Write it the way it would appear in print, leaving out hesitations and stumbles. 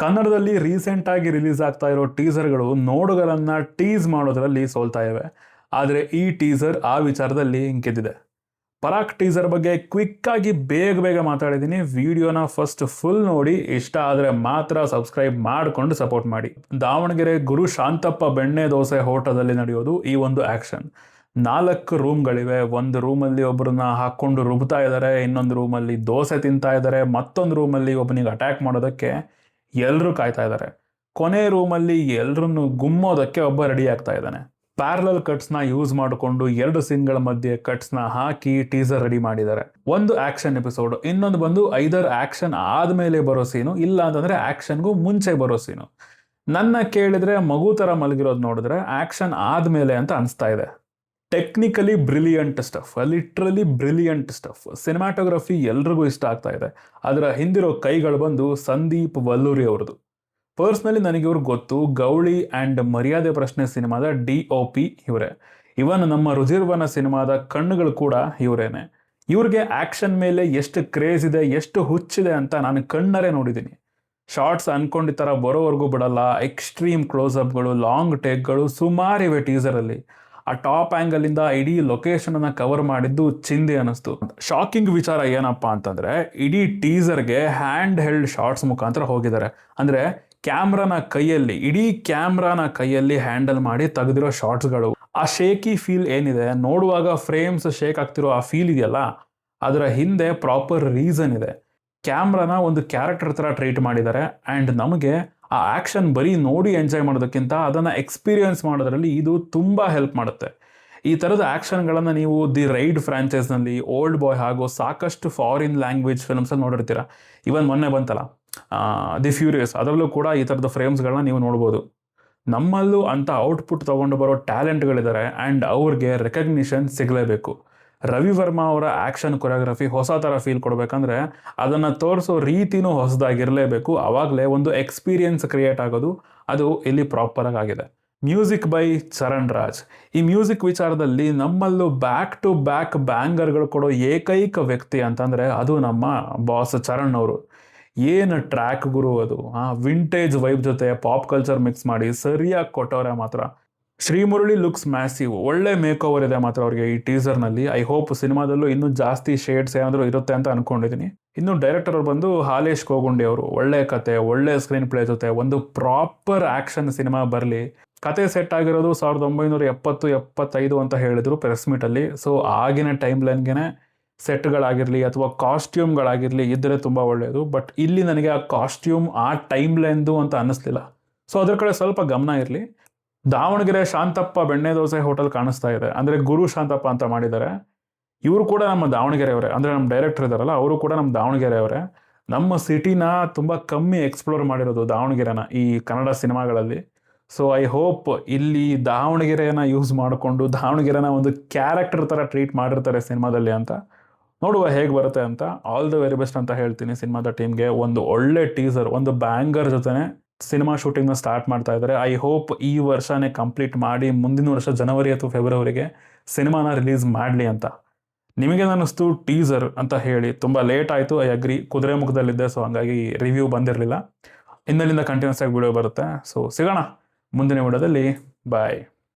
ಕನ್ನಡದಲ್ಲಿ ರೀಸೆಂಟ್ ಆಗಿ ರಿಲೀಸ್ ಆಗ್ತಾ ಇರೋ ಟೀಸರ್ಗಳು ನೋಡುಗರನ್ನ ಟೀಸ್ ಮಾಡೋದ್ರಲ್ಲಿ ಸೋಲ್ತಾ ಇವೆ. ಆದರೆ ಈ ಟೀಸರ್ ಆ ವಿಚಾರದಲ್ಲಿ ಗೆದ್ದಿದೆ. ಪರಾಕ್ ಟೀಸರ್ ಬಗ್ಗೆ ಕ್ವಿಕ್ ಆಗಿ ಬೇಗ ಮಾತಾಡಿದ್ದೀನಿ. ವಿಡಿಯೋನ ಫಸ್ಟ್ ಫುಲ್ ನೋಡಿ, ಇಷ್ಟ ಆದರೆ ಮಾತ್ರ ಸಬ್ಸ್ಕ್ರೈಬ್ ಮಾಡಿಕೊಂಡು ಸಪೋರ್ಟ್ ಮಾಡಿ. ದಾವಣಗೆರೆ ಗುರು ಶಾಂತಪ್ಪ ಬೆಣ್ಣೆ ದೋಸೆ ಹೋಟೆಲಲ್ಲಿ ನಡೆಯೋದು ಈ ಒಂದು ಆಕ್ಷನ್. 4 ರೂಮ್ಗಳಿವೆ. ಒಂದು ರೂಮಲ್ಲಿ ಒಬ್ಬರನ್ನ ಹಾಕೊಂಡು ರುಬ್ತಾ ಇದ್ದಾರೆ, ಇನ್ನೊಂದು ರೂಮಲ್ಲಿ ದೋಸೆ ತಿಂತಾ ಇದ್ದಾರೆ, ಮತ್ತೊಂದು ರೂಮಲ್ಲಿ ಒಬ್ಬನಿಗೆ ಅಟ್ಯಾಕ್ ಮಾಡೋದಕ್ಕೆ ಎಲ್ಲರೂ ಕಾಯ್ತಾ ಇದ್ದಾರೆ. ಕೊನೆ ರೂಮಲ್ಲಿ ಎಲ್ಲರನ್ನು ಗುಮ್ಮೋದಕ್ಕೆ ಒಬ್ಬ ರೆಡಿ ಆಗ್ತಾ ಇದ್ದಾನೆ. ಪ್ಯಾರಲಲ್ ಕಟ್ಸ್ನ ಯೂಸ್ ಮಾಡಿಕೊಂಡು 2 ಸೀನ್ಗಳ ಮಧ್ಯೆ ಕಟ್ಸ್ನ ಹಾಕಿ ಟೀಸರ್ ರೆಡಿ ಮಾಡಿದ್ದಾರೆ. ಒಂದು ಆಕ್ಷನ್ ಎಪಿಸೋಡ್, ಇನ್ನೊಂದು ಬಂದು ಐದರ್ ಆಕ್ಷನ್ ಆದ್ಮೇಲೆ ಬರೋ ಸೀನು, ಇಲ್ಲ ಅಂತಂದ್ರೆ ಆಕ್ಷನ್ಗೂ ಮುಂಚೆ ಬರೋ ಸೀನು. ನನ್ನ ಕೇಳಿದ್ರೆ ಮಗು ತರ ಮಲಗಿರೋದು ನೋಡಿದ್ರೆ ಆಕ್ಷನ್ ಆದ್ಮೇಲೆ ಅಂತ ಅನಿಸ್ತಾ ಇದೆ. Technically brilliant stuff, literally brilliant stuff. Cinematography ಎಲ್ರಿಗೂ ಇಷ್ಟ ಆಗ್ತಾ ಇದೆ. ಅದರ ಹಿಂದಿರೋ ಕೈಗಳು ಬಂದು ಸಂದೀಪ್ ವಲ್ಲೂರಿ ಅವ್ರದ್ದು. ಪರ್ಸ್ನಲಿ ನನಗೆ ಇವ್ರಿಗೆ ಗೊತ್ತು. ಗೌಳಿ ಆ್ಯಂಡ್ ಮರ್ಯಾದೆ ಪ್ರಶ್ನೆ ಸಿನಿಮಾದ DOP ಇವರೇ. ಇವನ್ ನಮ್ಮ ರುಜಿರ್ವನ ಸಿನಿಮಾದ ಕಣ್ಣುಗಳು ಕೂಡ ಇವರೇನೆ. ಇವ್ರಿಗೆ ಆಕ್ಷನ್ ಮೇಲೆ ಎಷ್ಟು ಕ್ರೇಜ್ ಇದೆ, ಎಷ್ಟು ಹುಚ್ಚಿದೆ ಅಂತ ನಾನು ಕಣ್ಣರೇ ನೋಡಿದ್ದೀನಿ. ಶಾರ್ಟ್ಸ್ ಅನ್ಕೊಂಡಿದ್ದ ಥರ ಬರೋವರೆಗೂ ಬಿಡಲ್ಲ. ಎಕ್ಸ್ಟ್ರೀಮ್ ಕ್ಲೋಸ್ಅಪ್ಗಳು, ಲಾಂಗ್ ಟೇಕ್ಗಳು ಸುಮಾರಿವೆ ಟೀಸರಲ್ಲಿ. ಆ ಟಾಪ್ ಆ್ಯಂಗಲ್ ಇಂದ ಇಡೀ ಲೊಕೇಶನ್ ಅನ್ನ ಕವರ್ ಮಾಡಿದ್ದು ಚಿಂದಿ ಅನಿಸ್ತು. ಶಾಕಿಂಗ್ ವಿಚಾರ ಏನಪ್ಪಾ ಅಂತಂದ್ರೆ, ಇಡೀ ಟೀಸರ್ಗೆ ಹ್ಯಾಂಡ್ ಹೆಲ್ಡ್ ಶಾರ್ಟ್ಸ್ ಮುಖಾಂತರ ಹೋಗಿದ್ದಾರೆ. ಅಂದ್ರೆ ಇಡೀ ಕ್ಯಾಮ್ರಾನ ಕೈಯಲ್ಲಿ ಹ್ಯಾಂಡಲ್ ಮಾಡಿ ತೆಗೆದಿರೋ ಶಾರ್ಟ್ಸ್ಗಳು. ಆ ಶೇಕಿ ಫೀಲ್ ಏನಿದೆ, ನೋಡುವಾಗ ಫ್ರೇಮ್ಸ್ ಶೇಕ್ ಆಗ್ತಿರೋ ಆ ಫೀಲ್ ಇದೆಯಲ್ಲ, ಅದರ ಹಿಂದೆ ಪ್ರಾಪರ್ ರೀಸನ್ ಇದೆ. ಕ್ಯಾಮ್ರಾನ ಒಂದು ಕ್ಯಾರೆಕ್ಟರ್ ತರ ಟ್ರೀಟ್ ಮಾಡಿದ್ದಾರೆ. ಆ್ಯಂಡ್ ನಮಗೆ ಆ ಆಕ್ಷನ್ ಬರೀ ನೋಡಿ ಎಂಜಾಯ್ ಮಾಡೋದಕ್ಕಿಂತ ಅದನ್ನು ಎಕ್ಸ್ಪೀರಿಯನ್ಸ್ ಮಾಡೋದ್ರಲ್ಲಿ ಇದು ತುಂಬ ಹೆಲ್ಪ್ ಮಾಡುತ್ತೆ. ಈ ಥರದ ಆ್ಯಕ್ಷನ್ಗಳನ್ನು ನೀವು ದಿ ರೈಡ್ ಫ್ರಾಂಚೈಸ್ನಲ್ಲಿ, ಓಲ್ಡ್ ಬಾಯ್ ಹಾಗೂ ಸಾಕಷ್ಟು ಫಾರಿನ್ ಲ್ಯಾಂಗ್ವೇಜ್ ಫಿಲ್ಮ್ಸಲ್ಲಿ ನೋಡಿರ್ತೀರ. ಇವನ್ ಮೊನ್ನೆ ಬಂತಲ್ಲ ದಿ ಫ್ಯೂರಿಯಸ್, ಅದರಲ್ಲೂ ಕೂಡ ಈ ಥರದ ಫ್ರೇಮ್ಸ್ಗಳನ್ನ ನೀವು ನೋಡ್ಬೋದು. ನಮ್ಮಲ್ಲೂ ಅಂಥ ಔಟ್ಪುಟ್ ತೊಗೊಂಡು ಬರೋ ಟ್ಯಾಲೆಂಟ್ಗಳಿದ್ದಾರೆ. ಆ್ಯಂಡ್ ಅವ್ರಿಗೆ ರೆಕಗ್ನಿಷನ್ ಸಿಗಲೇಬೇಕು. ರವಿ ವರ್ಮಾ ಅವರ ಆ್ಯಕ್ಷನ್ ಕೊರಿಯೋಗ್ರಫಿ ಹೊಸ ಥರ ಫೀಲ್ ಕೊಡಬೇಕಂದ್ರೆ ಅದನ್ನು ತೋರಿಸೋ ರೀತಿನೂ ಹೊಸದಾಗಿರಲೇಬೇಕು. ಆವಾಗಲೇ ಒಂದು ಎಕ್ಸ್ಪೀರಿಯನ್ಸ್ ಕ್ರಿಯೇಟ್ ಆಗೋದು. ಅದು ಇಲ್ಲಿ ಪ್ರಾಪರಾಗಿ ಆಗಿದೆ. Music by Charan Raj. ಈ ಮ್ಯೂಸಿಕ್ ವಿಚಾರದಲ್ಲಿ ನಮ್ಮಲ್ಲೂ ಬ್ಯಾಕ್ ಟು ಬ್ಯಾಕ್ ಬ್ಯಾಂಗರ್ಗಳು ಕೊಡೋ ಏಕೈಕ ವ್ಯಕ್ತಿ ಅಂತಂದರೆ ಅದು ನಮ್ಮ ಬಾಸ್ ಚರಣ್ ಅವರು. ಏನು ಟ್ರ್ಯಾಕ್ ಗುರು ಅದು. ವಿಂಟೇಜ್ ವೈಬ್ ಜೊತೆ ಪಾಪ್ ಕಲ್ಚರ್ ಮಿಕ್ಸ್ ಮಾಡಿ ಸರಿಯಾಗಿ ಕೊಟ್ಟವ್ರೆ ಮಾತ್ರ. Srimurali looks massive. ಒಳ್ಳೆ ಮೇಕ್ ಓವರ್ ಇದೆ ಮಾತ್ರ ಅವ್ರಿಗೆ ಈ ಟೀಸರ್ನಲ್ಲಿ. ಐ ಹೋಪ್ ಸಿನಿಮಾದಲ್ಲೂ ಇನ್ನೂ ಜಾಸ್ತಿ ಶೇಡ್ಸ್ ಏನಾದರೂ ಇರುತ್ತೆ ಅಂತ ಅನ್ಕೊಂಡಿದ್ದೀನಿ. ಇನ್ನು ಡೈರೆಕ್ಟರ್ ಅವ್ರು ಬಂದು ಹಾಲೇಶ್ ಕೋಗುಂಡಿ ಅವರು. ಒಳ್ಳೆ ಕತೆ, ಒಳ್ಳೆ ಸ್ಕ್ರೀನ್ ಪ್ಲೇ ಜೊತೆ ಒಂದು ಪ್ರಾಪರ್ ಆಕ್ಷನ್ ಸಿನಿಮಾ ಬರಲಿ. ಕತೆ ಸೆಟ್ ಆಗಿರೋದು 1970-75 ಅಂತ ಹೇಳಿದ್ರು ಪ್ರೆಸ್ ಮೀಟಲ್ಲಿ. ಸೊ ಆಗಿನ ಟೈಮ್ ಲೈನ್ಗೆ ಸೆಟ್ಗಳಾಗಿರಲಿ ಅಥವಾ ಕಾಸ್ಟ್ಯೂಮ್ಗಳಾಗಿರಲಿ ಇದ್ದರೆ ತುಂಬ ಒಳ್ಳೆಯದು. ಬಟ್ ಇಲ್ಲಿ ನನಗೆ ಆ ಕಾಸ್ಟ್ಯೂಮ್ ಆ ಟೈಮ್ ಲೈನ್ದು ಅಂತ ಅನ್ನಿಸ್ಲಿಲ್ಲ. ಸೊ ಅದ್ರ ಕಡೆ ಸ್ವಲ್ಪ ಗಮನ ಇರಲಿ. ದಾವಣಗೆರೆ ಶಾಂತಪ್ಪ ಬೆಣ್ಣೆ ದೋಸೆ ಹೋಟೆಲ್ ಕಾಣಿಸ್ತಾ ಇದೆ. ಅಂದರೆ ಗುರು ಶಾಂತಪ್ಪ ಅಂತ ಮಾಡಿದ್ದಾರೆ. ಇವರು ಕೂಡ ನಮ್ಮ ದಾವಣಗೆರೆಯವರೇ. ಅಂದರೆ ನಮ್ಮ ಡೈರೆಕ್ಟರ್ ಇದ್ದಾರಲ್ಲ, ಅವರು ಕೂಡ ನಮ್ಮ ದಾವಣಗೆರೆಯವರೇ. ನಮ್ಮ ಸಿಟಿನ ತುಂಬ ಕಮ್ಮಿ ಎಕ್ಸ್ಪ್ಲೋರ್ ಮಾಡಿರೋದು ದಾವಣಗೆರೆನ ಈ ಕನ್ನಡ ಸಿನಿಮಾಗಳಲ್ಲಿ. ಸೊ ಐ ಹೋಪ್ ಇಲ್ಲಿ ದಾವಣಗೆರೆಯನ್ನು ಯೂಸ್ ಮಾಡಿಕೊಂಡು ದಾವಣಗೆರೆನ ಒಂದು ಕ್ಯಾರೆಕ್ಟರ್ ಥರ ಟ್ರೀಟ್ ಮಾಡಿರ್ತಾರೆ ಸಿನಿಮಾದಲ್ಲಿ ಅಂತ. ನೋಡುವ ಹೇಗೆ ಬರುತ್ತೆ ಅಂತ. ಆಲ್ ದ ವೆರಿ ಬೆಸ್ಟ್ ಅಂತ ಹೇಳ್ತೀನಿ ಸಿನಿಮಾದ ಟೀಮ್ಗೆ. ಒಂದು ಒಳ್ಳೆ ಟೀಸರ್, ಒಂದು ಬ್ಯಾಂಗರ್ ಜೊತೆನೆ ಸಿನಿಮಾ ಶೂಟಿಂಗ್ನ ಸ್ಟಾರ್ಟ್ ಮಾಡ್ತಾ ಇದ್ದಾರೆ. ಐ ಹೋಪ್ ಈ ವರ್ಷನೇ ಕಂಪ್ಲೀಟ್ ಮಾಡಿ ಮುಂದಿನ ವರ್ಷ ಜನವರಿ ಅಥವಾ ಫೆಬ್ರವರಿಗೆ ಸಿನಿಮಾನ ರಿಲೀಸ್ ಮಾಡಲಿ ಅಂತ. ನಿಮಗೆ ಅನ್ನಿಸ್ತು ಟೀಸರ್ ಅಂತ ಹೇಳಿ? ತುಂಬ ಲೇಟ್ ಆಯಿತು, ಐ ಅಗ್ರಿ. ಕುದುರೆ ಮುಖದಲ್ಲಿದ್ದೆ, ಸೊ ಹಂಗಾಗಿ ರಿವ್ಯೂ ಬಂದಿರಲಿಲ್ಲ. ಇನ್ನಲ್ಲಿಂದ ಕಂಟಿನ್ಯೂಸ್ ಆಗಿ ವಿಡಿಯೋ ಬರುತ್ತೆ. ಸೊ ಸಿಗೋಣ ಮುಂದಿನ ವಿಡಿಯೋದಲ್ಲಿ. ಬಾಯ್.